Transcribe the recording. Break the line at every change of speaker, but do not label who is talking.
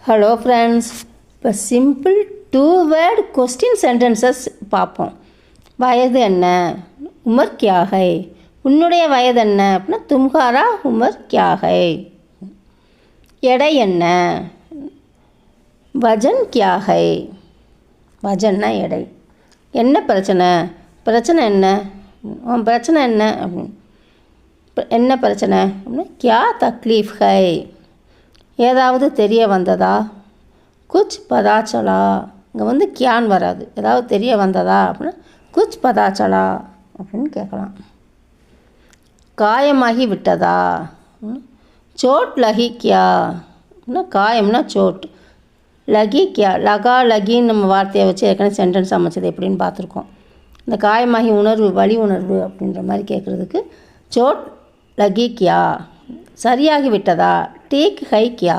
Hello friends, இப்போ simple 2 word question sentences பார்ப்போம். வயது என்ன? உமர் கியா ஹை. உன்னுடைய வயது என்ன அப்படின்னா தும்ஹாரா உமர் கியா ஹை. எடை என்ன? வஜன் கியா ஹை. வஜன்னா எடை. என்ன பிரச்சனை? பிரச்சனை என்ன? உன் பிரச்சனை என்ன அப்படின்னு. என்ன பிரச்சனை அப்படின்னா கியா தக்லீஃப் ஹை. ஏதாவது தெரிய வந்ததா? குச் பதாச்சலா. இங்கே கியான் வராது. ஏதாவது தெரிய வந்ததா அப்படின்னா குச் பதாச்சலா அப்படின்னு கேட்கலாம். காயமாகி விட்டதா? சோட் லகி கியா அப்படின்னா காயம்னா சோட், லகி கியா. லகா லகின்னு நம்ம வார்த்தையை வச்சு ஏற்கனவே சென்டென்ஸ் அமைச்சது எப்படின்னு பார்த்துருக்கோம். இந்த காயமாகி உணர்வு, வலி உணர்வு அப்படின்ற மாதிரி கேட்குறதுக்கு சோட் லகி கியா. சரியாகி விட்டதா? டீக் ஹை கியா.